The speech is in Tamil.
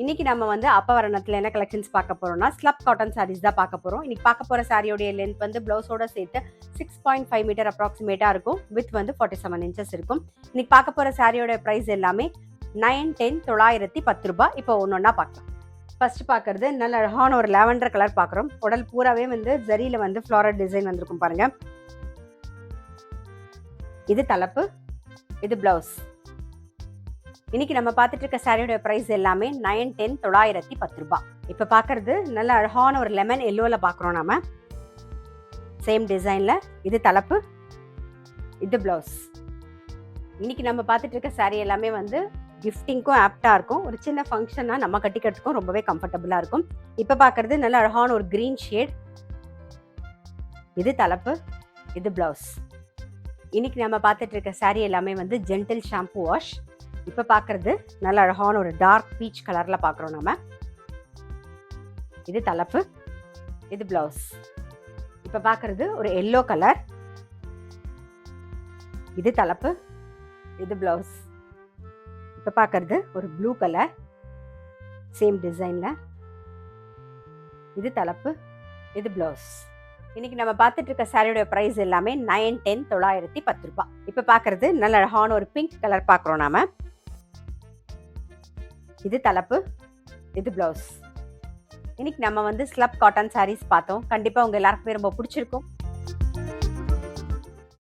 இன்னைக்கு நம்ம வந்து அப்பவரணத்துல என்ன கலெக்ஷன்ஸ் பார்க்க போறோம்னா ஸ்லப் காட்டன் சாரீஸ் தான் பார்க்க போறோம். இன்னைக்கு பார்க்க போற சாரியோடைய லென்த் வந்து பிளவுஸோட சேர்த்து 6.5 மீட்டர் அப்ராக்சிமேட்டா இருக்கும். வித் வந்து 47 இன்ச்சஸ் இருக்கும். இன்னைக்கு பார்க்க போற சாரியோட பிரைஸ் எல்லாமே 910 ரூபாய். இப்போ ஒன்னொன்னா பார்க்கலாம். ஃபர்ஸ்ட் பார்க்கறது நல்ல அழகான ஒரு லாவெண்டர் கலர் பார்க்குறோம். உடல் பூராவே வந்து ஜரியில வந்து ஃப்ளாரல் டிசைன் வந்திருக்கும் பாருங்க. இது தலைப்பு, இது பிளவுஸ். இன்னைக்கு நம்ம பார்த்துட்டு இருக்க சாரியோட பிரைஸ் எல்லாமே 910 ரூபாய். இப்ப பாக்குறது நல்ல அழகான ஒரு லெமன் எல்லோல பாக்குறோம் நாம. சேம் டிசைன்ல இது தலைப்பு, இது பிளவுஸ். இன்னைக்கு நம்ம பார்த்துட்டு இருக்க சாரி எல்லாமே வந்து கிஃப்டிங்க்கும் ஆப்டா இருக்கும். ஒரு சின்ன ஃபங்க்ஷனா நம்ம கட்டிக்கிறதுக்கும் ரொம்பவே கம்ஃபர்டபுளா இருக்கும். இப்ப பாக்குறது நல்ல அழகான ஒரு கிரீன் ஷேட். இது தலைப்பு, இது பிளவுஸ். இன்னைக்கு நம்ம பார்த்துட்டு இருக்க சாரி எல்லாமே வந்து ஜென்டில் ஷாம்பு வாஷ். இப்ப பாக்குறது நல்ல அழகான ஒரு டார்க் பீச் கலர்ல பாக்குறோம் நாம. இது தலைப்பு, இது பிளவுஸ். இப்ப பாக்குறது ஒரு எல்லோ கலர். இது தலைப்பு, இது பிளவுஸ். இப்ப பாக்குறது ஒரு ப்ளூ கலர், சேம் டிசைன்ல. இது தலைப்பு, இது பிளவுஸ். இன்னைக்கு நம்ம பார்த்துட்டு இருக்க சாரியோட பிரைஸ் எல்லாமே 910 ரூபாய். இப்ப பாக்குறது நல்ல அழகான ஒரு பிங்க் கலர் பாக்குறோம் நாம. இது தலைப்பு, இது பிளவுஸ். இன்னைக்கு நம்ம வந்து ஸ்லப் காட்டன் சாரீஸ் பார்த்தோம். கண்டிப்பா உங்க எல்லாருக்குமே ரொம்ப பிடிச்சிருக்கும்.